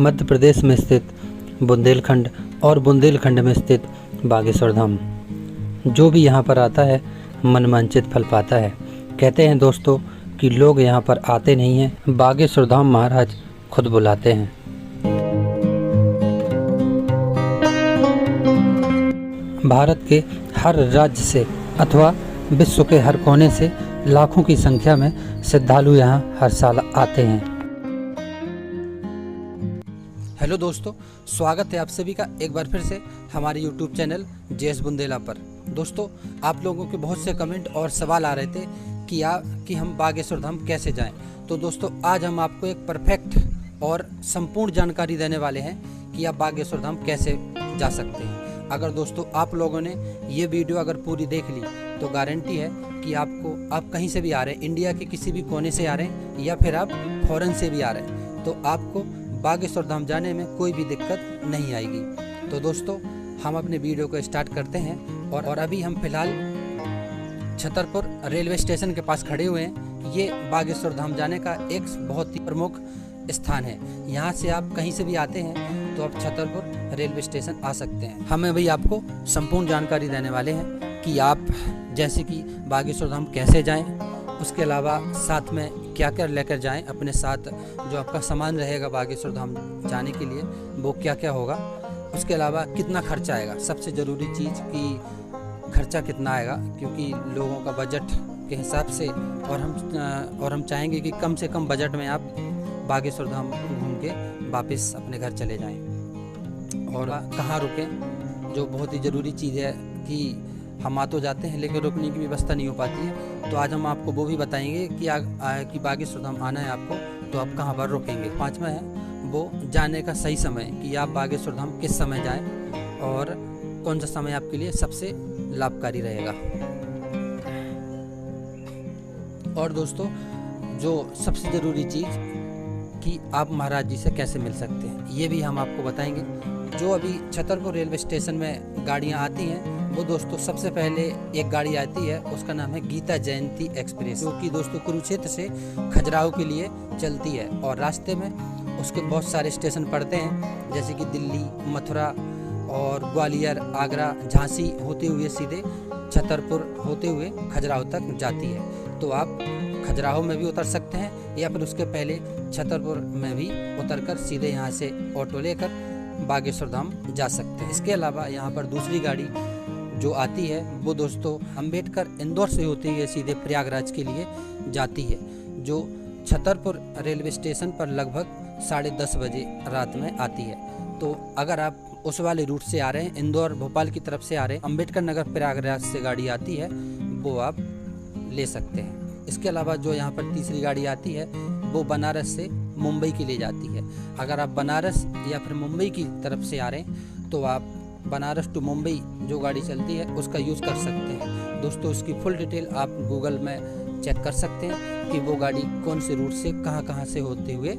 मध्य प्रदेश में स्थित बुंदेलखंड और बुंदेलखंड में स्थित बागेश्वर धाम। जो भी यहाँ पर आता है मनवांछित फल पाता है। कहते हैं दोस्तों कि लोग यहाँ पर आते नहीं हैं, बागेश्वर धाम महाराज खुद बुलाते हैं। भारत के हर राज्य से अथवा विश्व के हर कोने से लाखों की संख्या में श्रद्धालु यहाँ हर साल आते हैं। हेलो दोस्तों, स्वागत है आप सभी का एक बार फिर से हमारे YouTube चैनल जेएस बुंदेला पर। दोस्तों, आप लोगों के बहुत से कमेंट और सवाल आ रहे थे कि हम बागेश्वर धाम कैसे जाएं। तो दोस्तों, आज हम आपको एक परफेक्ट और संपूर्ण जानकारी देने वाले हैं कि आप बागेश्वर धाम कैसे जा सकते हैं। अगर दोस्तों आप लोगों ने ये वीडियो अगर पूरी देख ली तो गारंटी है कि आप कहीं से भी आ रहे हैं, इंडिया के किसी भी कोने से आ रहे हैं या फिर आप फॉरेन से भी आ रहे हैं, तो आपको बागेश्वर धाम जाने में कोई भी दिक्कत नहीं आएगी। तो दोस्तों, हम अपने वीडियो को स्टार्ट करते हैं और अभी हम फिलहाल छतरपुर रेलवे स्टेशन के पास खड़े हुए हैं। ये बागेश्वर धाम जाने का एक बहुत ही प्रमुख स्थान है। यहाँ से आप कहीं से भी आते हैं तो आप छतरपुर रेलवे स्टेशन आ सकते हैं। हम अभी आपको संपूर्ण जानकारी देने वाले हैं कि आप जैसे कि बागेश्वर धाम कैसे जाएं, उसके अलावा साथ में क्या क्या लेकर जाएं, अपने साथ जो आपका सामान रहेगा बागेश्वर धाम जाने के लिए वो क्या क्या होगा, उसके अलावा कितना खर्चा आएगा। सबसे ज़रूरी चीज़ कि खर्चा कितना आएगा, क्योंकि लोगों का बजट के हिसाब से और हम चाहेंगे कि कम से कम बजट में आप बागेश्वर धाम घूम के वापस अपने घर चले जाएं। और कहाँ रुकें, जो बहुत ही ज़रूरी चीज़ है कि हम आ तो जाते हैं लेकिन रुकने की व्यवस्था नहीं हो पाती है। तो आज हम आपको वो भी बताएंगे कि बागेश्वर धाम आना है आपको तो आप कहाँ पर रुकेंगे। पाँचवा है वो जाने का सही समय कि आप बागेश्वर धाम किस समय जाएं और कौन सा समय आपके लिए सबसे लाभकारी रहेगा। और दोस्तों, जो सबसे ज़रूरी चीज़ कि आप महाराज जी से कैसे मिल सकते हैं, ये भी हम आपको बताएंगे। जो अभी छतरपुर रेलवे स्टेशन में गाड़ियाँ आती हैं वो दोस्तों सबसे पहले एक गाड़ी आती है, उसका नाम है गीता जयंती एक्सप्रेस, जो कि दोस्तों कुरुक्षेत्र से खजुराहो के लिए चलती है। और रास्ते में उसके बहुत सारे स्टेशन पड़ते हैं, जैसे कि दिल्ली, मथुरा और ग्वालियर, आगरा, झांसी होते हुए सीधे छतरपुर होते हुए खजुराहो तक जाती है। तो आप खजुराहो में भी उतर सकते हैं या फिर उसके पहले छतरपुर में भी उतरकर सीधे यहाँ से ऑटो लेकर बागेश्वर धाम जा सकते हैं। इसके अलावा यहाँ पर दूसरी गाड़ी जो आती है वो दोस्तों अंबेडकर इंदौर से होती है सीधे प्रयागराज के लिए जाती है, जो छतरपुर रेलवे स्टेशन पर लगभग 10:30 बजे रात में आती है। तो अगर आप उस वाले रूट से आ रहे हैं, इंदौर भोपाल की तरफ से आ रहे हैं, अंबेडकर नगर प्रयागराज से गाड़ी आती है, वो आप ले सकते हैं। इसके अलावा जो यहाँ पर तीसरी गाड़ी आती है वो बनारस से मुंबई के लिए जाती है। अगर आप बनारस या फिर मुंबई की तरफ से आ रहे हैं तो आप बनारस टू मुंबई जो गाड़ी चलती है उसका यूज़ कर सकते हैं। दोस्तों, उसकी फुल डिटेल आप गूगल में चेक कर सकते हैं कि वो गाड़ी कौन से रूट से कहाँ से होते हुए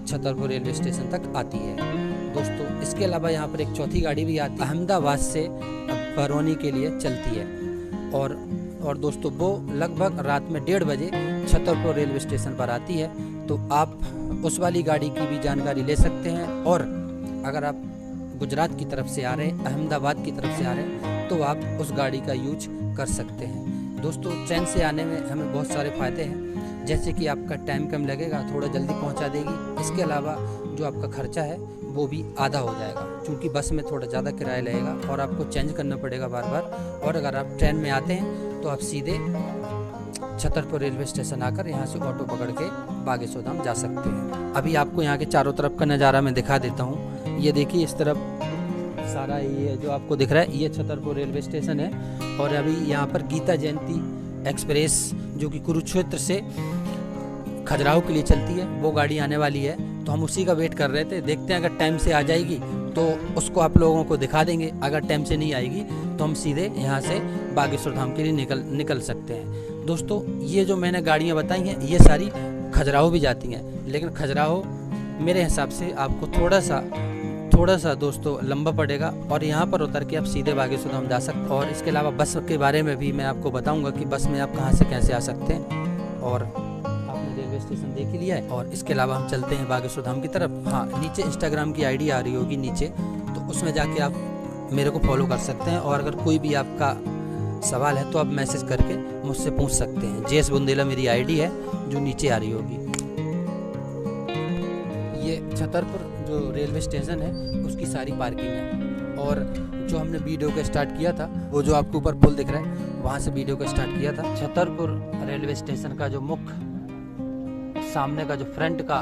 छतरपुर रेलवे स्टेशन तक आती है। दोस्तों, इसके अलावा यहाँ पर एक चौथी गाड़ी भी आती है, अहमदाबाद से बरौनी के लिए चलती है। और दोस्तों, वो लगभग रात में 1:30 बजे छतरपुर रेलवे स्टेशन पर आती है। तो आप उस वाली गाड़ी की भी जानकारी ले सकते हैं। और अगर आप गुजरात की तरफ से आ रहे हैं, अहमदाबाद की तरफ से आ रहे हैं, तो आप उस गाड़ी का यूज कर सकते हैं। दोस्तों, ट्रेन से आने में हमें बहुत सारे फ़ायदे हैं, जैसे कि आपका टाइम कम लगेगा, थोड़ा जल्दी पहुंचा देगी। इसके अलावा जो आपका खर्चा है वो भी आधा हो जाएगा, क्योंकि बस में थोड़ा ज़्यादा किराया लगेगा और आपको चेंज करना पड़ेगा बार बार। और अगर आप ट्रेन में आते हैं तो आप सीधे छतरपुर रेलवे स्टेशन आकर यहाँ से ऑटो पकड़ के बागेश्वर धाम जा सकते हैं। अभी आपको यहाँ के चारों तरफ का नज़ारा मैं दिखा देता हूँ। ये देखिए, इस तरफ सारा ये जो आपको दिख रहा है ये छतरपुर रेलवे स्टेशन है। और अभी यहाँ पर गीता जयंती एक्सप्रेस जो कि कुरुक्षेत्र से खजुराहो के लिए चलती है वो गाड़ी आने वाली है। तो हम उसी का वेट कर रहे थे, देखते हैं अगर टाइम से आ जाएगी तो उसको आप लोगों को दिखा देंगे। अगर टाइम से नहीं आएगी तो हम सीधे यहाँ से बागेश्वर धाम के लिए निकल सकते हैं। दोस्तों, ये जो मैंने गाड़ियाँ बताई हैं ये सारी खजुराहो भी जाती हैं, लेकिन खजुराहो मेरे हिसाब से आपको थोड़ा सा दोस्तों लंबा पड़ेगा और यहाँ पर उतर के आप सीधे बागेश्वर धाम जा सकते हैं। और इसके अलावा बस के बारे में भी मैं आपको बताऊँगा कि बस में आप कहाँ से कैसे आ सकते हैं। और आपने रेलवे स्टेशन देख ही लिया है। और इसके अलावा हम चलते हैं बागेश्वर धाम की तरफ। हाँ, नीचे इंस्टाग्राम की आईडी आ रही होगी नीचे, तो उसमें जाके आप मेरे को फॉलो कर सकते हैं। और अगर कोई भी आपका सवाल है तो आप मैसेज करके मुझसे पूछ सकते हैं। जेएस बुंदेला मेरी आईडी है जो नीचे आ रही होगी। ये छतरपुर जो रेलवे स्टेशन है उसकी सारी पार्किंग है। और जो हमने वीडियो को स्टार्ट किया था, वो जो आपको ऊपर पुल दिख रहा है वहाँ से वीडियो को स्टार्ट किया था। छतरपुर रेलवे स्टेशन का जो मुख्य सामने का जो फ्रंट का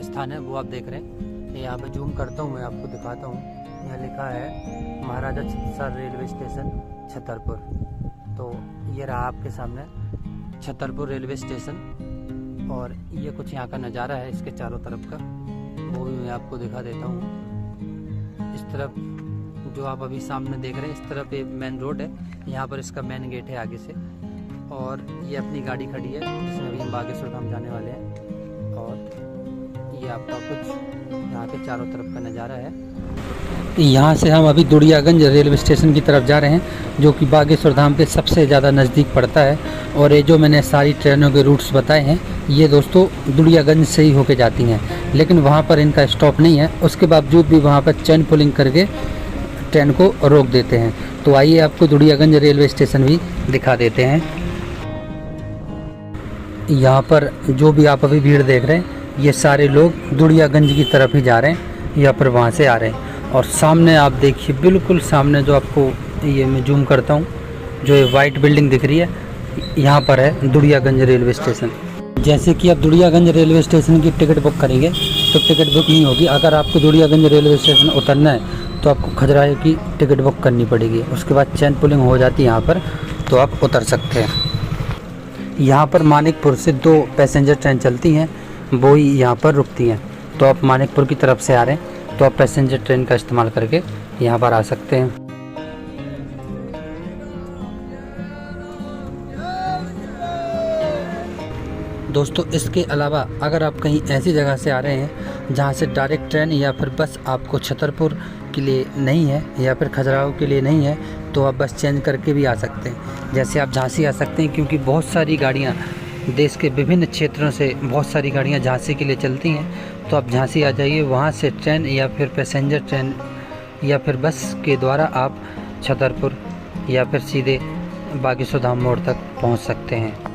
स्थान है वो आप देख रहे हैं। यहाँ पे जूम करता हूँ, मैं आपको दिखाता हूँ। यहाँ लिखा है महाराजा सर रेलवे स्टेशन छतरपुर। तो ये रहा आपके सामने छतरपुर रेलवे स्टेशन। और ये कुछ यहाँ का नज़ारा है इसके चारों तरफ का, वो भी मैं आपको दिखा देता हूँ। इस तरफ जो आप अभी सामने देख रहे हैं, इस तरफ एक मेन रोड है, यहाँ पर इसका मेन गेट है आगे से। और ये अपनी गाड़ी खड़ी है जिसमें अभी हम बागेश्वर धाम जाने वाले हैं। और ये आपका कुछ यहाँ के चारों तरफ का नज़ारा है। यहाँ से हम अभी दुड़ियागंज रेलवे स्टेशन की तरफ जा रहे हैं, जो कि बागेश्वर धाम के सबसे ज़्यादा नज़दीक पड़ता है। और ये जो मैंने सारी ट्रेनों के रूट्स बताए हैं, ये दोस्तों दुड़ियागंज से ही होके जाती हैं, लेकिन वहाँ पर इनका स्टॉप नहीं है। उसके बावजूद भी वहाँ पर चेन पुलिंग करके ट्रेन को रोक देते हैं। तो आइए आपको दुड़ियागंज रेलवे स्टेशन भी दिखा देते हैं। यहाँ पर जो भी आप अभी भीड़ देख रहे हैं, ये सारे लोग दुड़ियागंज की तरफ ही जा रहे हैं या फिर वहाँ से आ रहे हैं। और सामने आप देखिए, बिल्कुल सामने जो आपको ये मैं जूम करता हूँ, जो ये वाइट बिल्डिंग दिख रही है, यहाँ पर है दुड़ियागंज रेलवे स्टेशन। जैसे कि आप दुड़ियागंज रेलवे स्टेशन की टिकट बुक करेंगे तो टिकट बुक नहीं होगी। अगर आपको दुड़ियागंज रेलवे स्टेशन उतरना है तो आपको खजुराहो की टिकट बुक करनी पड़ेगी। उसके बाद चेन पुलिंग हो जाती है यहाँ पर, तो आप उतर सकते हैं। यहाँ पर मानिकपुर से 2 पैसेंजर ट्रेन चलती हैं, वो ही यहाँ पर रुकती हैं। तो आप मानिकपुर की तरफ से आ रहे हैं तो आप पैसेंजर ट्रेन का इस्तेमाल करके यहाँ पर आ सकते हैं। दोस्तों, इसके अलावा अगर आप कहीं ऐसी जगह से आ रहे हैं जहाँ से डायरेक्ट ट्रेन या फिर बस आपको छतरपुर के लिए नहीं है या फिर खजुराहो के लिए नहीं है, तो आप बस चेंज करके भी आ सकते हैं। जैसे आप झांसी आ सकते हैं, क्योंकि बहुत सारी गाड़ियाँ देश के विभिन्न क्षेत्रों से बहुत सारी गाड़ियाँ झांसी के लिए चलती हैं। तो आप झांसी आ जाइए, वहाँ से ट्रेन या फिर पैसेंजर ट्रेन या फिर बस के द्वारा आप छतरपुर या फिर सीधे बागेश्वर धाम मोड़ तक पहुँच सकते हैं।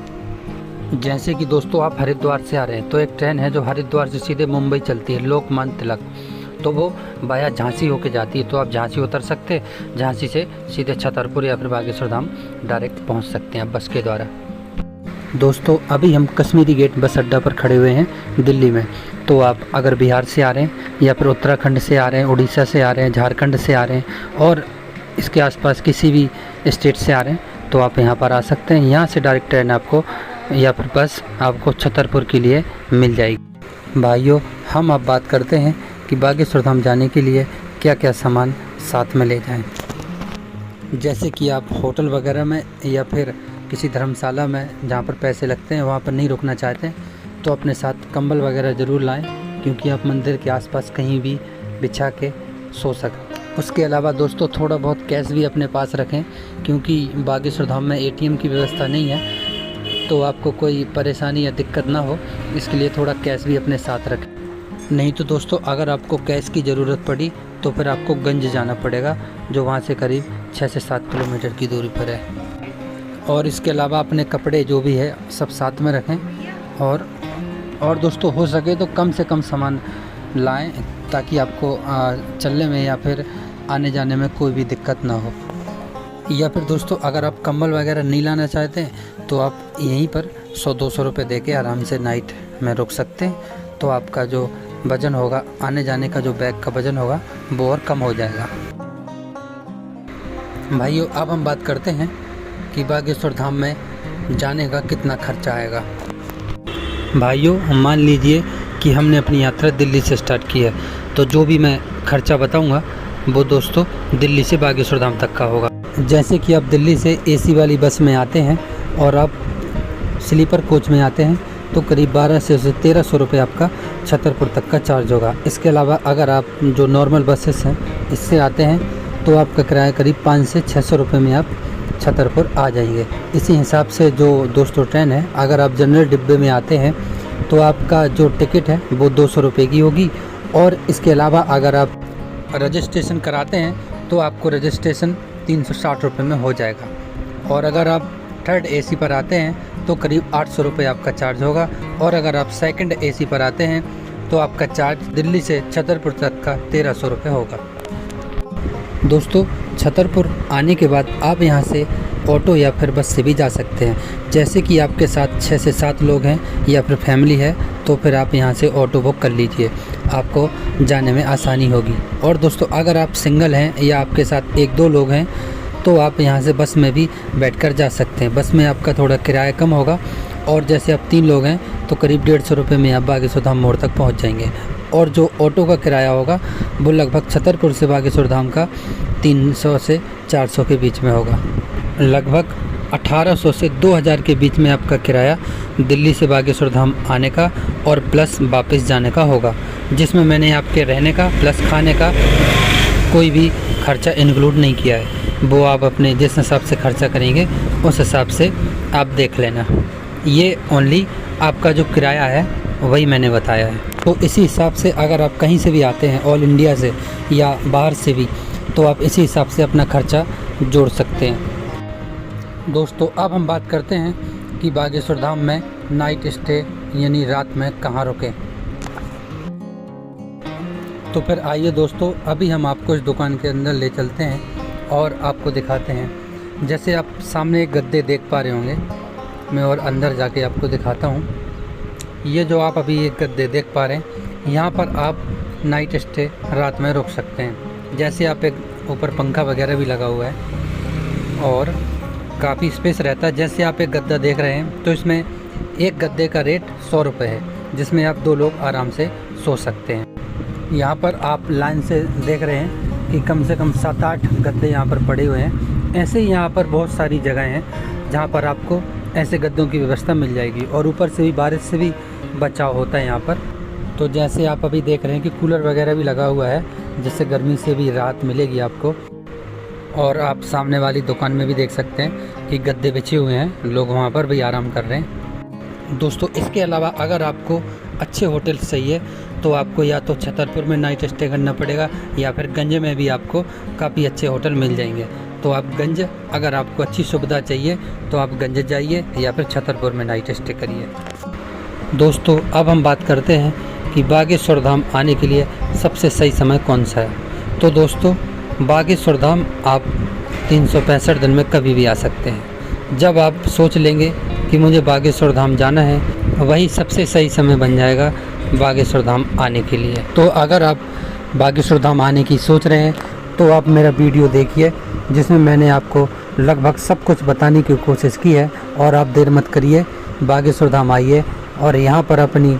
जैसे कि दोस्तों आप हरिद्वार से आ रहे हैं तो एक ट्रेन है जो हरिद्वार से सीधे मुंबई चलती है, लोकमान्य तिलक। तो वो बाया झांसी होके जाती है, तो आप झांसी उतर सकते हैं। झांसी से सीधे छतरपुर या फिर बागेश्वर धाम डायरेक्ट पहुंच सकते हैं बस के द्वारा। दोस्तों, अभी हम कश्मीरी गेट बस अड्डा पर खड़े हुए हैं दिल्ली में। तो आप अगर बिहार से आ रहे हैं या फिर उत्तराखंड से आ रहे हैं, उड़ीसा से आ रहे हैं, झारखंड से आ रहे हैं और इसके आसपास किसी भी स्टेट से आ रहे हैं, तो आप यहाँ पर आ सकते हैं। यहाँ से डायरेक्ट ट्रेन आपको या फिर बस आपको छतरपुर के लिए मिल जाएगी। भाइयों, हम अब बात करते हैं कि बागेश्वर धाम जाने के लिए क्या क्या सामान साथ में ले जाएं। जैसे कि आप होटल वगैरह में या फिर किसी धर्मशाला में जहाँ पर पैसे लगते हैं वहाँ पर नहीं रुकना चाहते हैं, तो अपने साथ कंबल वगैरह ज़रूर लाएं, क्योंकि आप मंदिर के आसपास कहीं भी बिछा के सो सकें। उसके अलावा दोस्तों थोड़ा बहुत कैश भी अपने पास रखें, क्योंकि बागेश्वर धाम में ATM की व्यवस्था नहीं है, तो आपको कोई परेशानी या दिक्कत ना हो, इसके लिए थोड़ा कैश भी अपने साथ रखें। नहीं तो दोस्तों, अगर आपको कैश की ज़रूरत पड़ी तो फिर आपको गंज जाना पड़ेगा, जो वहाँ से करीब 6 से 7 किलोमीटर की दूरी पर है। और इसके अलावा अपने कपड़े जो भी है सब साथ में रखें। और दोस्तों, हो सके तो कम से कम सामान लाएं, ताकि आपको चलने में या फिर आने जाने में कोई भी दिक्कत ना हो। या फिर दोस्तों, अगर आप कंबल वगैरह नहीं लाना चाहते हैं तो आप यहीं पर 100-200 रुपये दे के आराम से नाइट में रुक सकते हैं। तो आपका जो वज़न होगा, आने जाने का जो बैग का वज़न होगा, वो और कम हो जाएगा। भाइयों, अब हम बात करते हैं कि बागेश्वर धाम में जाने का कितना खर्चा आएगा। भाइयों, मान लीजिए कि हमने अपनी यात्रा दिल्ली से स्टार्ट की है, तो जो भी मैं खर्चा बताऊंगा वो दोस्तों दिल्ली से बागेश्वर धाम तक का होगा। जैसे कि आप दिल्ली से AC वाली बस में आते हैं और आप स्लीपर कोच में आते हैं, तो करीब 1200 से 1300 रुपये आपका छतरपुर तक का चार्ज होगा। इसके अलावा अगर आप जो नॉर्मल बसेस हैं इससे आते हैं तो आपका किराया करीब 500 से 600 रुपये में आप छतरपुर आ जाएंगे। इसी हिसाब से जो दोस्तों ट्रेन है, अगर आप जनरल डिब्बे में आते हैं तो आपका जो टिकट है वो 200 रुपये की होगी। और इसके अलावा अगर आप रजिस्ट्रेशन कराते हैं तो आपको रजिस्ट्रेशन 360 रुपये में हो जाएगा। और अगर आप थर्ड एसी पर आते हैं तो करीब 800 रुपये आपका चार्ज होगा। और अगर आप सेकंड एसी पर आते हैं तो आपका चार्ज दिल्ली से छतरपुर तक का 1300 रुपये होगा। दोस्तों, छतरपुर आने के बाद आप यहां से ऑटो या फिर बस से भी जा सकते हैं। जैसे कि आपके साथ 6 से 7 लोग हैं या फिर फैमिली है तो फिर आप यहां से ऑटो बुक कर लीजिए, आपको जाने में आसानी होगी। और दोस्तों, अगर आप सिंगल हैं या आपके साथ 1-2 लोग हैं तो आप यहां से बस में भी बैठकर जा सकते हैं। बस में आपका थोड़ा किराया कम होगा। और जैसे आप 3 लोग हैं तो करीब 150 रुपये में आप बागेश्वर धाम मोड़ तक पहुंच जाएंगे। और जो ऑटो का किराया होगा वो लगभग छतरपुर से बागेश्वर धाम का 300 से 400 के बीच में होगा। लगभग 1800 से 2000 के बीच में आपका किराया दिल्ली से बागेश्वर धाम आने का और प्लस वापस जाने का होगा, जिसमें मैंने आपके रहने का प्लस खाने का कोई भी खर्चा इंक्लूड नहीं किया है। वो आप अपने जिस हिसाब से खर्चा करेंगे उस हिसाब से आप देख लेना। ये ओनली आपका जो किराया है वही मैंने बताया है। तो इसी हिसाब से अगर आप कहीं से भी आते हैं ऑल इंडिया से या बाहर से भी तो आप इसी हिसाब से अपना खर्चा जोड़ सकते हैं। दोस्तों, अब हम बात करते हैं कि बागेश्वर धाम में नाइट स्टे यानी रात में कहाँ रुकें। तो फिर आइए दोस्तों, अभी हम आपको इस दुकान के अंदर ले चलते हैं और आपको दिखाते हैं। जैसे आप सामने एक गद्दे देख पा रहे होंगे, मैं और अंदर जाके आपको दिखाता हूँ। ये जो आप अभी एक गद्दे देख पा रहे हैं, यहाँ पर आप नाइट स्टे रात में रुक सकते हैं। जैसे आप एक ऊपर पंखा वगैरह भी लगा हुआ है और काफ़ी स्पेस रहता है। जैसे आप एक गद्दा देख रहे हैं तो इसमें एक गद्दे का रेट 100 रुपये है, जिसमें आप 2 लोग आराम से सो सकते हैं। यहाँ पर आप लाइन से देख रहे हैं कि कम से कम 7-8 गद्दे यहाँ पर पड़े हुए हैं। ऐसे ही यहाँ पर बहुत सारी जगह हैं जहाँ पर आपको ऐसे गद्दों की व्यवस्था मिल जाएगी। और ऊपर से भी बारिश से भी बचाव होता है यहाँ पर। तो जैसे आप अभी देख रहे हैं कि कूलर वगैरह भी लगा हुआ है, जिससे गर्मी से भी राहत मिलेगी आपको। और आप सामने वाली दुकान में भी देख सकते हैं कि गद्दे बिछे हुए हैं, लोग वहाँ पर भी आराम कर रहे हैं। दोस्तों, इसके अलावा अगर आपको अच्छे होटल चाहिए तो आपको या तो छतरपुर में नाइट स्टे करना पड़ेगा या फिर गंज में भी आपको काफ़ी अच्छे होटल मिल जाएंगे। तो आप गंज, अगर आपको अच्छी सुविधा चाहिए तो आप गंज जाइए या फिर छतरपुर में नाइट स्टे करिए। दोस्तों, अब हम बात करते हैं कि बागेश्वर धाम आने के लिए सबसे सही समय कौन सा है। तो दोस्तों, बागेश्वर धाम आप 365 दिन में कभी भी आ सकते हैं। जब आप सोच लेंगे कि मुझे बागेश्वर धाम जाना है, वही सबसे सही समय बन जाएगा बागेश्वर धाम आने के लिए। तो अगर आप बागेश्वर धाम आने की सोच रहे हैं तो आप मेरा वीडियो देखिए, जिसमें मैंने आपको लगभग सब कुछ बताने की कोशिश की है। और आप देर मत करिए, बागेश्वर धाम आइए और यहाँ पर अपनी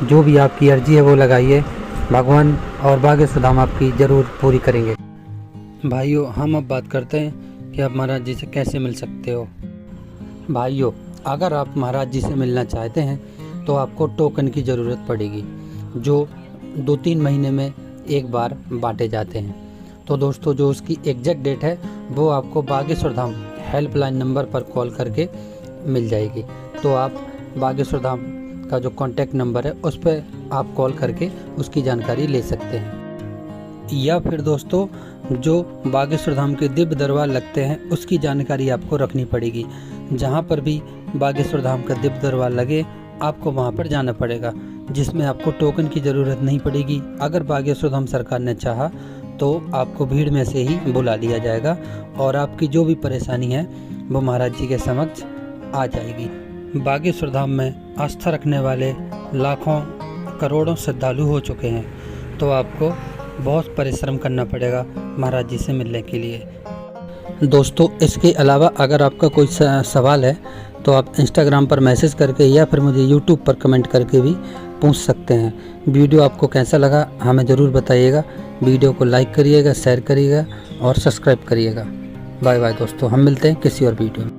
जो भी आपकी अर्जी है वो लगाइए। भगवान और बागेश्वर धाम आपकी ज़रूर पूरी करेंगे। भाइयों, हम अब बात करते हैं कि आप महाराज जी से कैसे मिल सकते हो। भाइयों, अगर आप महाराज जी से मिलना चाहते हैं तो आपको टोकन की ज़रूरत पड़ेगी, जो 2-3 महीने में एक बार बांटे जाते हैं। तो दोस्तों, जो उसकी एग्जैक्ट डेट है वो आपको बागेश्वर धाम हेल्पलाइन नंबर पर कॉल करके मिल जाएगी। तो आप बागेश्वर धाम का जो कॉन्टैक्ट नंबर है उस पर आप कॉल करके उसकी जानकारी ले सकते हैं। या फिर दोस्तों, जो बागेश्वर धाम के दिव्य दरबार लगते हैं उसकी जानकारी आपको रखनी पड़ेगी। जहाँ पर भी बागेश्वर धाम का दिव्य दरबार लगे आपको वहाँ पर जाना पड़ेगा, जिसमें आपको टोकन की ज़रूरत नहीं पड़ेगी। अगर बागेश्वर धाम सरकार ने चाहा तो आपको भीड़ में से ही बुला लिया जाएगा और आपकी जो भी परेशानी है वो महाराज जी के समक्ष आ जाएगी। बागेश्वर धाम में आस्था रखने वाले लाखों करोड़ों श्रद्धालु हो चुके हैं, तो आपको बहुत परिश्रम करना पड़ेगा महाराज जी से मिलने के लिए। दोस्तों, इसके अलावा अगर आपका कोई सवाल है तो आप इंस्टाग्राम पर मैसेज करके या फिर मुझे यूट्यूब पर कमेंट करके भी पूछ सकते हैं। वीडियो आपको कैसा लगा हमें ज़रूर बताइएगा। वीडियो को लाइक करिएगा, शेयर करिएगा और सब्सक्राइब करिएगा। बाय बाय दोस्तों, हम मिलते हैं किसी और वीडियो में।